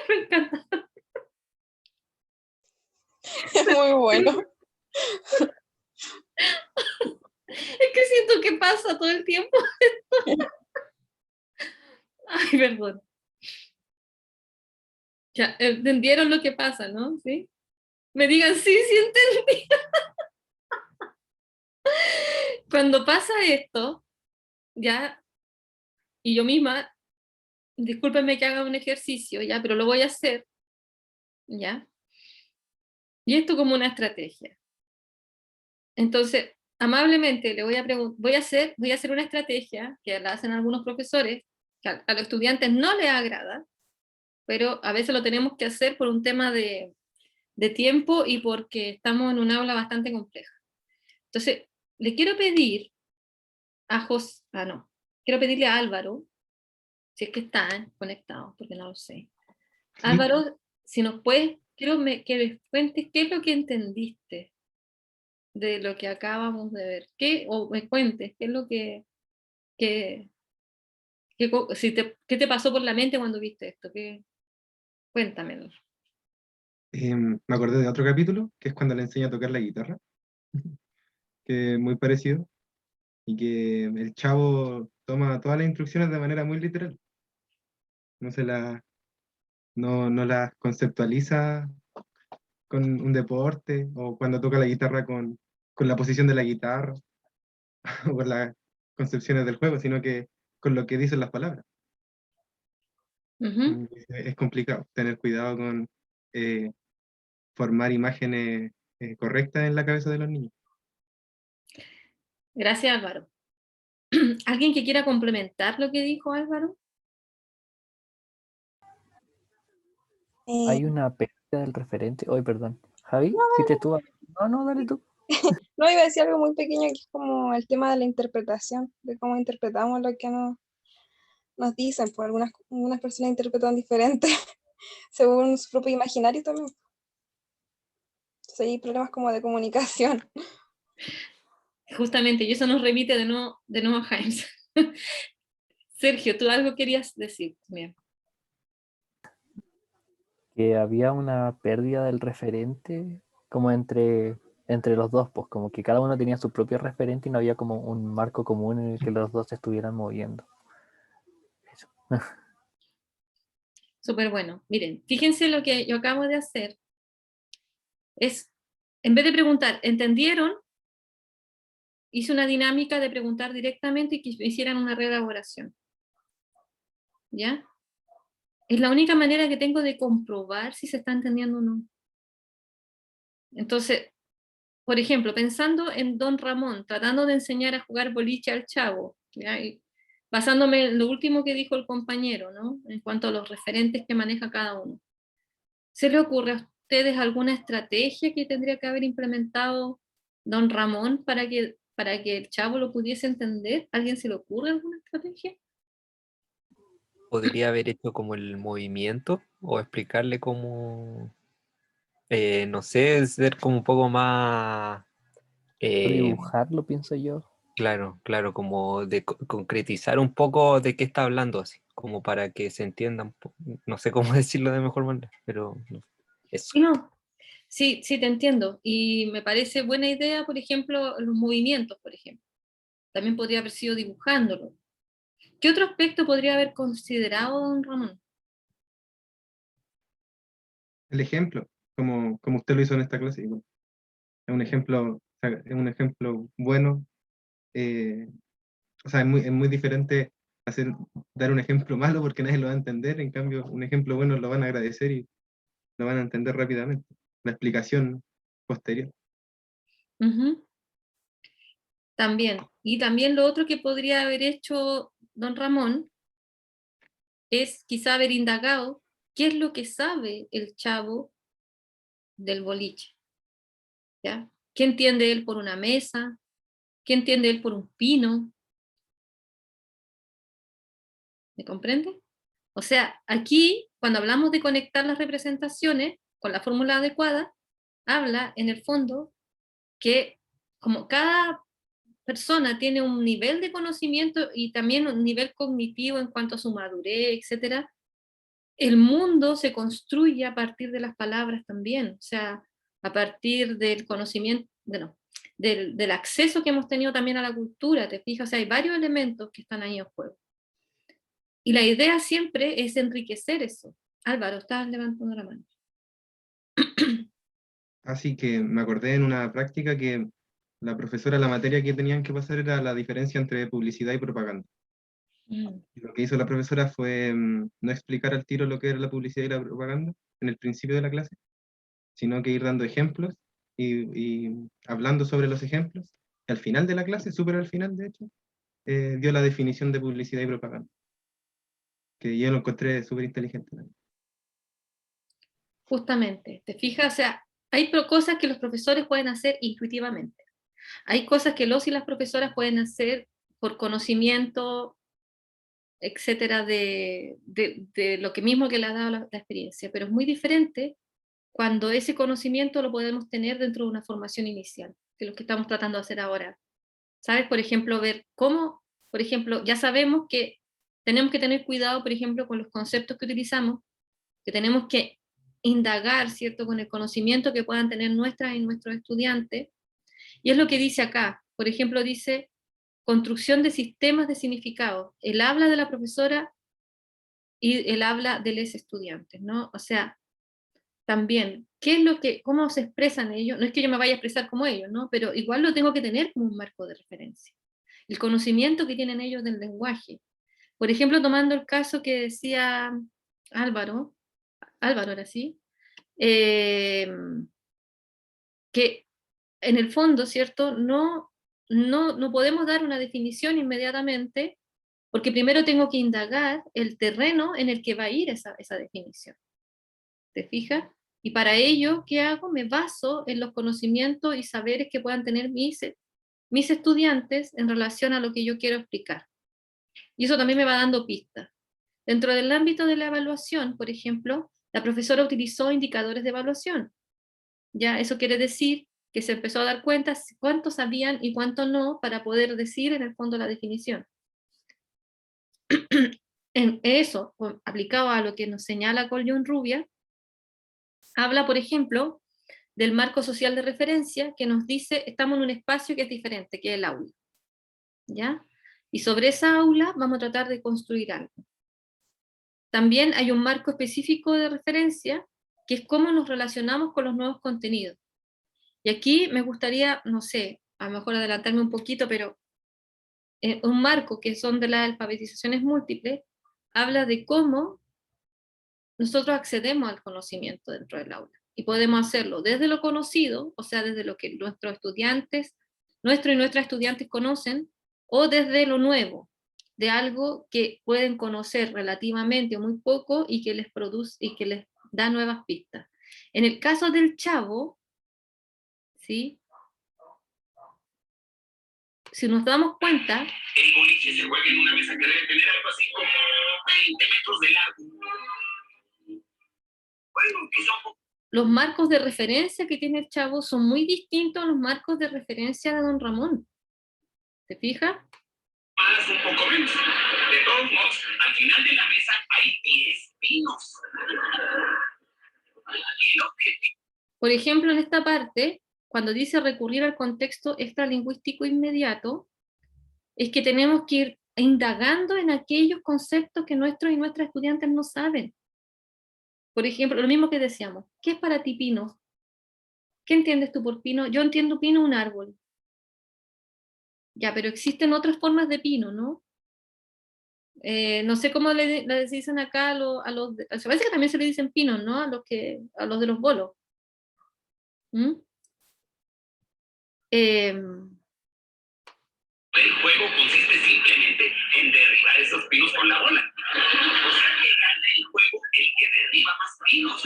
Me encanta. Es muy bueno. Es que siento que pasa todo el tiempo. Ay, perdón. Ya, entendieron lo que pasa, ¿no? ¿Sí? Me digan, sí, sí entendí. Cuando pasa esto, ya, y yo misma, discúlpenme que haga un ejercicio, ya, pero lo voy a hacer, ya. Y esto como una estrategia. Entonces, amablemente le voy a hacer una estrategia que la hacen algunos profesores, que a los estudiantes no les agrada, pero a veces lo tenemos que hacer por un tema de tiempo y porque estamos en un aula bastante compleja. Entonces, le quiero pedir quiero pedirle a Álvaro, si es que están conectados, porque no lo sé. Sí. Álvaro, si nos puedes, quiero que me cuentes qué es lo que entendiste de lo que acabamos de ver. O me cuentes qué es lo que qué te pasó por la mente cuando viste esto. Cuéntamelo. Me acordé de otro capítulo, que es cuando le enseña a tocar la guitarra, que es muy parecido, y que el chavo toma todas las instrucciones de manera muy literal. No las conceptualiza con un deporte, o cuando toca la guitarra con la posición de la guitarra, o con las concepciones del juego, sino que con lo que dicen las palabras. Uh-huh. Es complicado tener cuidado con formar imágenes correctas en la cabeza de los niños. Gracias, Álvaro. ¿Alguien que quiera complementar lo que dijo Álvaro? Hay una pérdida del referente. Hoy, perdón. Javi, si te estuvo. No, dale tú. No, iba a decir algo muy pequeño, que es como el tema de la interpretación, de cómo interpretamos lo que nos dicen, pues algunas personas interpretan diferente según su propio imaginario también. Sí, hay problemas como de comunicación. Justamente, y eso nos remite de nuevo a James. Sergio, ¿tú algo querías decir? Bien. Que había una pérdida del referente como entre los dos, pues como que cada uno tenía su propio referente y no había como un marco común en el que los dos se estuvieran moviendo. Eso. Súper bueno. Miren, fíjense lo que yo acabo de hacer. Es, en vez de preguntar, ¿entendieron? Hice una dinámica de preguntar directamente y que hicieran una reelaboración. ¿Ya? Es la única manera que tengo de comprobar si se está entendiendo o no. Entonces, por ejemplo, pensando en Don Ramón, tratando de enseñar a jugar boliche al chavo, ¿ya? Y basándome en lo último que dijo el compañero, ¿no? En cuanto a los referentes que maneja cada uno. ¿Se le ocurre a ustedes alguna estrategia que tendría que haber implementado Don Ramón para que el chavo lo pudiese entender? ¿Alguien se le ocurre alguna estrategia? Podría haber hecho como el movimiento o explicarle cómo, no sé, ser como un poco más, Dibujarlo, pienso yo. claro, claro, como de concretizar un poco de qué está hablando así, como para que se entienda no sé cómo decirlo de mejor manera, pero no, eso. Sí, no. Sí, sí, te entiendo. Y me parece buena idea, por ejemplo, los movimientos, por ejemplo. También podría haber sido dibujándolo. ¿Qué otro aspecto podría haber considerado don Ramón? El ejemplo, como usted lo hizo en esta clase, igual. Es un ejemplo bueno. O sea, es muy diferente dar un ejemplo malo porque nadie lo va a entender. En cambio, un ejemplo bueno lo van a agradecer y lo van a entender rápidamente. La explicación posterior. Ujú. También. Y también lo otro que podría haber hecho don Ramón es quizá haber indagado qué es lo que sabe el chavo del boliche. ¿Ya? ¿Qué entiende él por una mesa? ¿Qué entiende él por un pino? ¿Me comprende? O sea, aquí, cuando hablamos de conectar las representaciones con la fórmula adecuada, habla en el fondo que como cada persona tiene un nivel de conocimiento y también un nivel cognitivo en cuanto a su madurez, etcétera, el mundo se construye a partir de las palabras también, o sea, a partir del conocimiento, bueno, del acceso que hemos tenido también a la cultura, ¿te fijas? O sea, hay varios elementos que están ahí en juego. Y la idea siempre es enriquecer eso. Álvaro, estás levantando la mano. Así que me acordé en una práctica que la profesora, la materia que tenían que pasar era la diferencia entre publicidad y propaganda. Mm. Y lo que hizo la profesora fue no explicar al tiro lo que era la publicidad y la propaganda en el principio de la clase, sino que ir dando ejemplos y hablando sobre los ejemplos. Al final de la clase, súper al final de hecho, dio la definición de publicidad y propaganda, que yo lo encontré súper inteligente también. Justamente, ¿te fijas? O sea, hay cosas que los profesores pueden hacer intuitivamente. Hay cosas que los y las profesoras pueden hacer por conocimiento, etcétera, de lo que mismo que le ha dado la experiencia, pero es muy diferente cuando ese conocimiento lo podemos tener dentro de una formación inicial, que es lo que estamos tratando de hacer ahora. ¿Sabes? Por ejemplo, ver cómo, por ejemplo, ya sabemos que tenemos que tener cuidado, por ejemplo, con los conceptos que utilizamos, que tenemos que indagar, ¿cierto?, con el conocimiento que puedan tener nuestras y nuestros estudiantes. Y es lo que dice acá. Por ejemplo, dice construcción de sistemas de significado. El habla de la profesora y el habla de los estudiantes, ¿no? O sea, también, ¿qué es lo que, cómo se expresan ellos? No es que yo me vaya a expresar como ellos, ¿no? Pero igual lo tengo que tener como un marco de referencia. El conocimiento que tienen ellos del lenguaje. Por ejemplo, tomando el caso que decía Álvaro ahora sí, que en el fondo, ¿cierto? No podemos dar una definición inmediatamente, porque primero tengo que indagar el terreno en el que va a ir esa definición. ¿Te fijas? Y para ello, ¿qué hago? Me baso en los conocimientos y saberes que puedan tener mis estudiantes en relación a lo que yo quiero explicar. Y eso también me va dando pistas. Dentro del ámbito de la evaluación, por ejemplo, la profesora utilizó indicadores de evaluación. Ya, eso quiere decir que se empezó a dar cuenta cuántos sabían y cuántos no, para poder decir en el fondo la definición. En eso, aplicado a lo que nos señala Collion-Rubia, habla, por ejemplo, del marco social de referencia que nos dice, estamos en un espacio que es diferente, que es el aula. ¿Ya? Y sobre esa aula vamos a tratar de construir algo. También hay un marco específico de referencia, que es cómo nos relacionamos con los nuevos contenidos. Y aquí me gustaría, no sé, a lo mejor adelantarme un poquito, pero un marco que son de las alfabetizaciones múltiples, habla de cómo nosotros accedemos al conocimiento dentro del aula. Y podemos hacerlo desde lo conocido, o sea, desde lo que nuestros y nuestras estudiantes conocen, o desde lo nuevo, de algo que pueden conocer relativamente o muy poco y que les produce y que les da nuevas pistas. En el caso del Chavo, ¿sí? Si nos damos cuenta, El boliche se juega en una mesa que debe tener algo así como 20 metros de largo. Bueno, quizá un poco los marcos de referencia que tiene el Chavo son muy distintos a los marcos de referencia de Don Ramón. ¿Te fijas? más, un poco menos. De todos modos, al final de la mesa hay 10 pinos. Y el objetivo Por ejemplo, en esta parte, cuando dice recurrir al contexto extralingüístico inmediato, es que tenemos que ir indagando en aquellos conceptos que nuestros y nuestras estudiantes no saben. Por ejemplo, lo mismo que decíamos, ¿qué es para ti pino? ¿Qué entiendes tú por pino? Yo entiendo pino un árbol. Ya, pero existen otras formas de pino, ¿no? No sé cómo le dicen acá a los se parece que también se le dicen pinos, ¿no? A los de los bolos. ¿Mm? el juego consiste simplemente en derribar esos pinos con la bola. O sea que gana el juego el que derriba más pinos.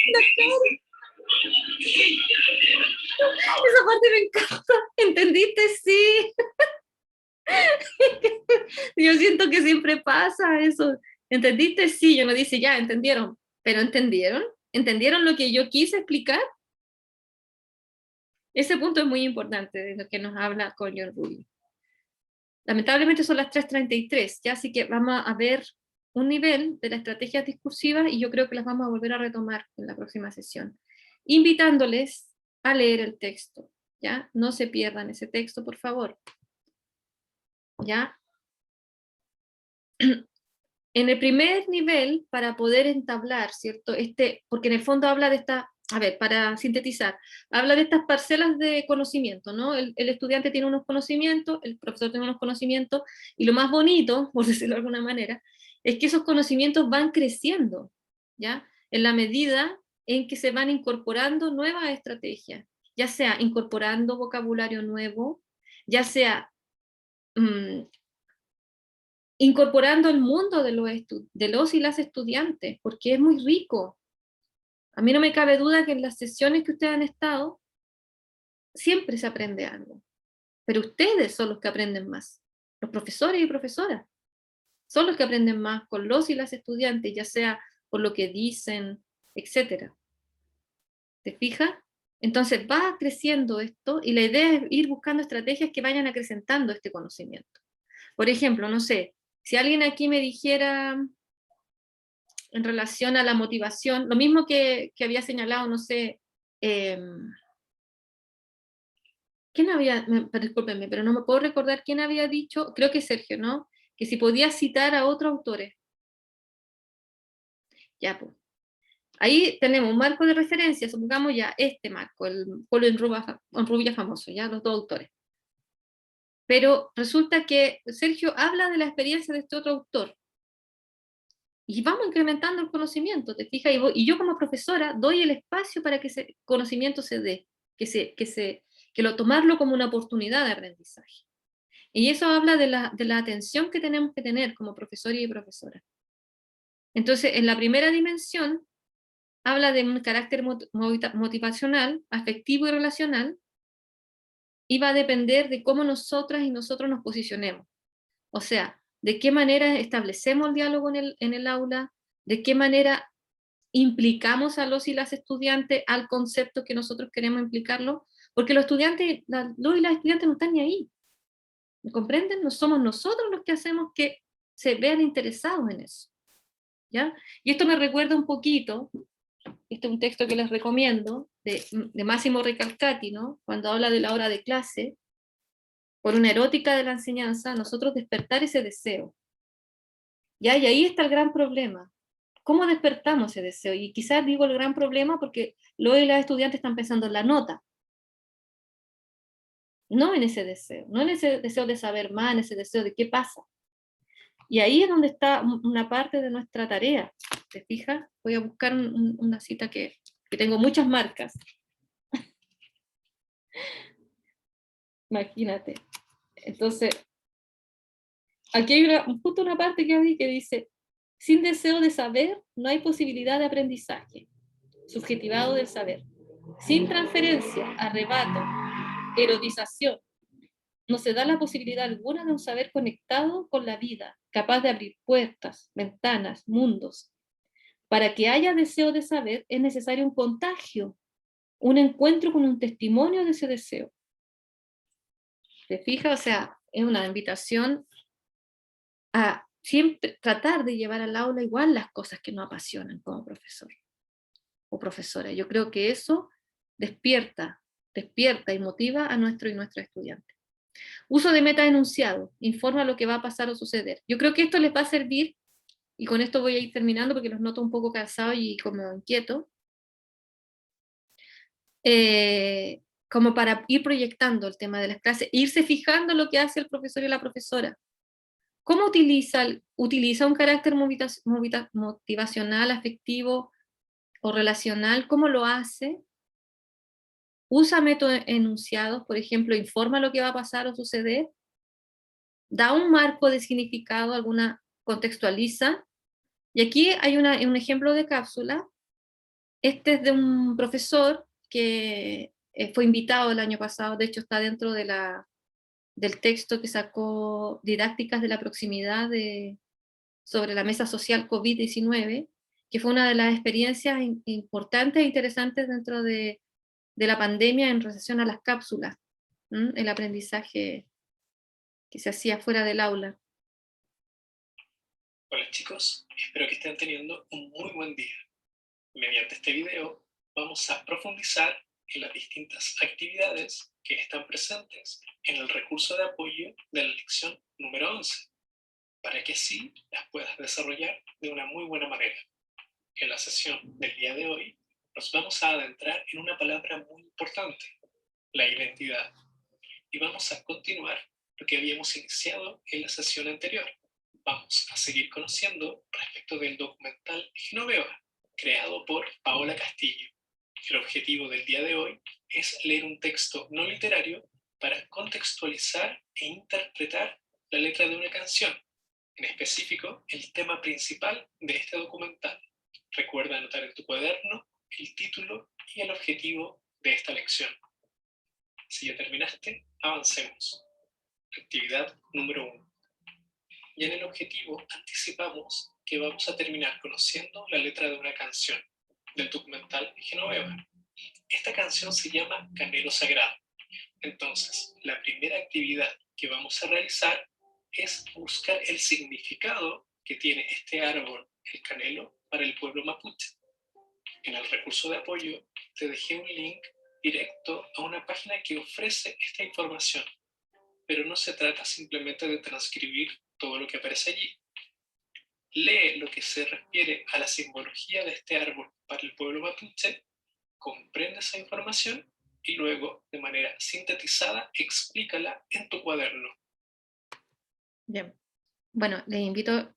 ¿Entendiste? Sí. Esa parte me encanta. ¿Entendiste? Sí. Yo siento que siempre pasa eso. ¿Entendiste? Sí. Yo no dice ya, ¿entendieron? ¿Pero entendieron? ¿Entendieron lo que yo quise explicar? Ese punto es muy importante de lo que nos habla Collion-Rubia. Lamentablemente son las 3:33, ya, así que vamos a ver un nivel de las estrategias discursivas y yo creo que las vamos a volver a retomar en la próxima sesión, invitándoles a leer el texto, ¿ya? No se pierdan ese texto, por favor. ¿Ya? En el primer nivel, para poder entablar, ¿cierto? Porque en el fondo habla de esta, a ver, para sintetizar, habla de estas parcelas de conocimiento, ¿no? El estudiante tiene unos conocimientos, el profesor tiene unos conocimientos, y lo más bonito, por decirlo de alguna manera, es que esos conocimientos van creciendo, ¿ya? En la medida en que se van incorporando nuevas estrategias, ya sea incorporando vocabulario nuevo, ya sea incorporando el mundo de los y las estudiantes, porque es muy rico. A mí no me cabe duda que en las sesiones que ustedes han estado, siempre se aprende algo, pero ustedes son los que aprenden más, los profesores y profesoras, son los que aprenden más con los y las estudiantes, ya sea por lo que dicen, etc. ¿Te fijas? Entonces va creciendo esto y la idea es ir buscando estrategias que vayan acrecentando este conocimiento. Por ejemplo, no sé, si alguien aquí me dijera en relación a la motivación, lo mismo que había señalado, no sé, ¿quién había, discúlpenme, pero no me puedo recordar quién había dicho, creo que Sergio, ¿no? Que si podía citar a otros autores. Ya, pues. Ahí tenemos un marco de referencia, supongamos ya este marco, el Collion-Rubia famoso, ya, los dos autores. Pero resulta que Sergio habla de la experiencia de este otro autor. Y vamos incrementando el conocimiento, ¿te fijas? Y yo como profesora doy el espacio para que ese conocimiento se dé, tomarlo como una oportunidad de aprendizaje. Y eso habla de la atención que tenemos que tener como profesor y profesora. Entonces, en la primera dimensión, habla de un carácter motivacional, afectivo y relacional, y va a depender de cómo nosotras y nosotros nos posicionemos. O sea, de qué manera establecemos el diálogo en el aula, de qué manera implicamos a los y las estudiantes al concepto que nosotros queremos implicarlo, porque los estudiantes, los y las estudiantes no están ni ahí. ¿Me comprenden? No somos nosotros los que hacemos que se vean interesados en eso. ¿Ya? Y esto me recuerda un poquito, este es un texto que les recomiendo, de Massimo Recalcati, ¿no? Cuando habla de la hora de clase, por una erótica de la enseñanza, nosotros despertar ese deseo. ¿Ya? Y ahí está el gran problema. ¿Cómo despertamos ese deseo? Y quizás digo el gran problema porque los y las estudiantes están pensando en la nota, no en ese deseo, no en ese deseo de saber más, en ese deseo de qué pasa. Y ahí es donde está una parte de nuestra tarea. ¿Te fijas? Voy a buscar una cita que tengo muchas marcas. Imagínate. Entonces, aquí hay justo una parte que dice, sin deseo de saber, no hay posibilidad de aprendizaje. Subjetivado del saber. Sin transferencia, arrebato, erotización, no se da la posibilidad alguna de un saber conectado con la vida, capaz de abrir puertas, ventanas, mundos. Para que haya deseo de saber es necesario un contagio, un encuentro con un testimonio de ese deseo. ¿Te fijas? O sea, es una invitación a siempre tratar de llevar al aula igual las cosas que nos apasionan como profesor o profesora. Yo creo que eso despierta y motiva a nuestro y nuestra estudiante. Uso de metaenunciado, informa lo que va a pasar o suceder. Yo creo que esto les va a servir, y con esto voy a ir terminando porque los noto un poco cansados y como inquietos, como para ir proyectando el tema de las clases, irse fijando lo que hace el profesor y la profesora. ¿Cómo utiliza un carácter motivacional, afectivo o relacional? ¿Cómo lo hace? Usa métodos enunciados, por ejemplo, informa lo que va a pasar o suceder, da un marco de significado, contextualiza. Y aquí hay un ejemplo de cápsula. Este es de un profesor que fue invitado el año pasado, de hecho está dentro del texto que sacó Didácticas de la Proximidad sobre la mesa social COVID-19, que fue una de las experiencias importantes e interesantes dentro de la pandemia en relación a las cápsulas, el aprendizaje que se hacía fuera del aula. Hola chicos, espero que estén teniendo un muy buen día. Mediante este video vamos a profundizar en las distintas actividades que están presentes en el recurso de apoyo de la lección número 11, para que así las puedas desarrollar de una muy buena manera. En la sesión del día de hoy nos vamos a adentrar en una palabra muy importante, la identidad, y vamos a continuar lo que habíamos iniciado en la sesión anterior. Vamos a seguir conociendo respecto del documental Genoveva, creado por Paola Castillo. El objetivo del día de hoy es leer un texto no literario para contextualizar e interpretar la letra de una canción, en específico el tema principal de este documental. Recuerda anotar en tu cuaderno el título y el objetivo de esta lección. Si ya terminaste, avancemos. Actividad número 1. Y en el objetivo anticipamos que vamos a terminar conociendo la letra de una canción del documental Genoveva. Esta canción se llama Canelo Sagrado. Entonces, la primera actividad que vamos a realizar es buscar el significado que tiene este árbol, el canelo, para el pueblo mapuche. En el recurso de apoyo te dejé un link directo a una página que ofrece esta información, pero no se trata simplemente de transcribir todo lo que aparece allí. Lee lo que se refiere a la simbología de este árbol para el pueblo mapuche, comprende esa información y luego, de manera sintetizada, explícala en tu cuaderno. Bien. Bueno, les invito,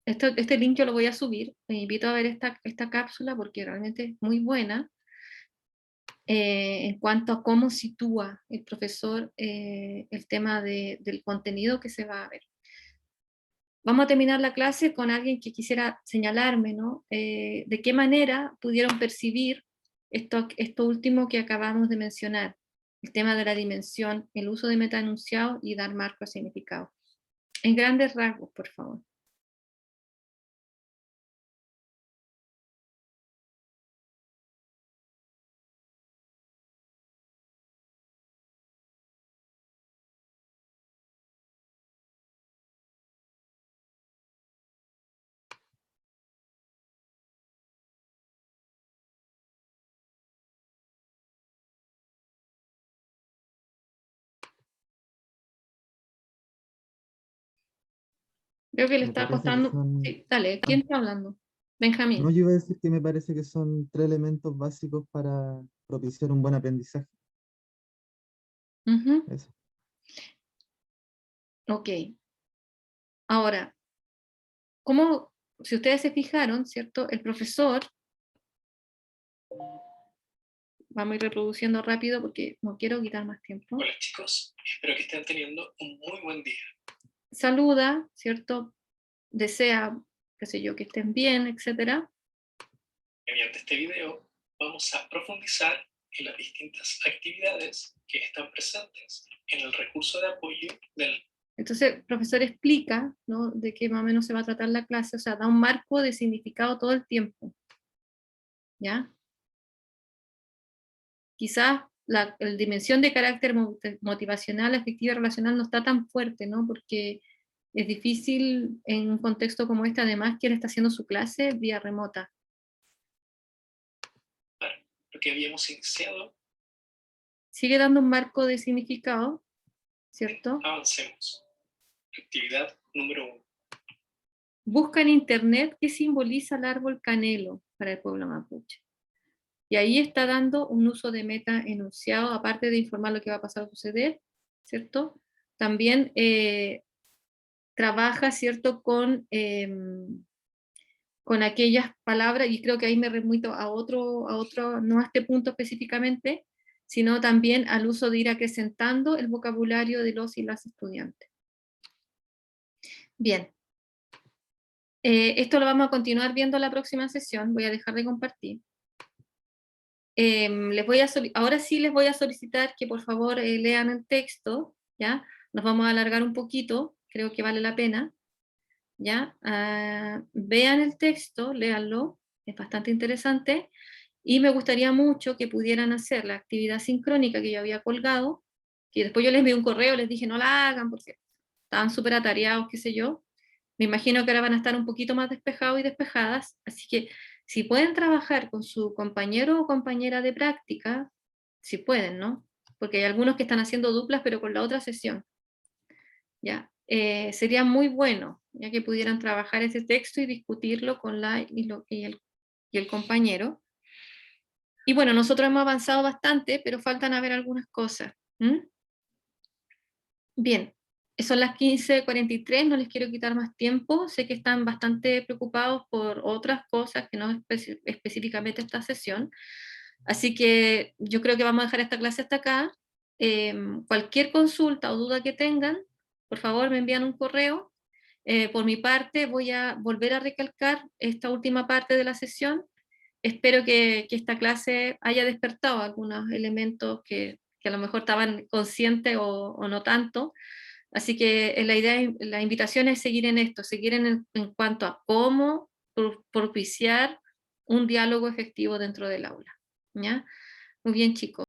este link yo lo voy a subir, les invito a ver esta cápsula porque realmente es muy buena en cuanto a cómo sitúa el profesor el tema del contenido que se va a ver. Vamos a terminar la clase con alguien que quisiera señalarme, ¿no? De qué manera pudieron percibir esto último que acabamos de mencionar, el tema de la dimensión, el uso de metaenunciados y dar marco a significado. En grandes rasgos, por favor. Creo que le Me está parece que costando. son... Sí, dale, ¿quién está hablando? Benjamín. No, yo iba a decir que me parece que son 3 elementos básicos para propiciar un buen aprendizaje. Ujú. Eso. Ok. Ahora, ¿cómo, si ustedes se fijaron, ¿cierto? El profesor, vamos a ir reproduciendo rápido porque no quiero quitar más tiempo. Hola chicos, espero que estén teniendo un muy buen día. Saluda, ¿cierto? Desea, qué sé yo, que estén bien, etcétera. Mediante este video vamos a profundizar en las distintas actividades que están presentes en el recurso de apoyo del... Entonces, el profesor explica, ¿no?, de qué más o menos se va a tratar la clase, o sea, da un marco de significado todo el tiempo, ¿ya? Quizás la dimensión de carácter motivacional, afectiva y relacional no está tan fuerte, ¿no? Porque es difícil en un contexto como este, además que él está haciendo su clase vía remota. Lo que habíamos iniciado, Sigue dando un marco de significado, ¿cierto? avancemos. Actividad número 1. Busca en internet qué simboliza el árbol canelo para el pueblo mapuche. Y ahí está dando un uso de meta enunciado, aparte de informar lo que va a pasar a suceder, ¿cierto? También trabaja, ¿cierto?, con aquellas palabras, y creo que ahí me remito a otro, no a este punto específicamente, sino también al uso de ir acrecentando el vocabulario de los y las estudiantes. Bien. Esto lo vamos a continuar viendo en la próxima sesión, voy a dejar de compartir. Ahora sí les voy a solicitar que por favor lean el texto, ¿ya? Nos vamos a alargar un poquito, creo que vale la pena, ¿ya? Vean el texto, léanlo, es bastante interesante, y me gustaría mucho que pudieran hacer la actividad sincrónica que yo había colgado, que después yo les envié un correo, les dije no la hagan porque estaban súper atareados, qué sé yo. Me imagino que ahora van a estar un poquito más despejados y despejadas, así que si pueden trabajar con su compañero o compañera de práctica, si pueden, ¿no? Porque hay algunos que están haciendo duplas, pero con la otra sesión. ¿Ya? Sería muy bueno, ya que pudieran trabajar ese texto y discutirlo con el compañero. Y bueno, nosotros hemos avanzado bastante, pero faltan a ver algunas cosas. Bien, son las 15:43, no les quiero quitar más tiempo, sé que están bastante preocupados por otras cosas que no es específicamente esta sesión, así que yo creo que vamos a dejar esta clase hasta acá. Cualquier consulta o duda que tengan, por favor me envían un correo. Por mi parte voy a volver a recalcar esta última parte de la sesión. Espero que esta clase haya despertado algunos elementos que a lo mejor estaban conscientes o no tanto. Así que la invitación es seguir en esto, seguir en cuanto a cómo propiciar un diálogo efectivo dentro del aula. ¿Ya? Muy bien, chicos.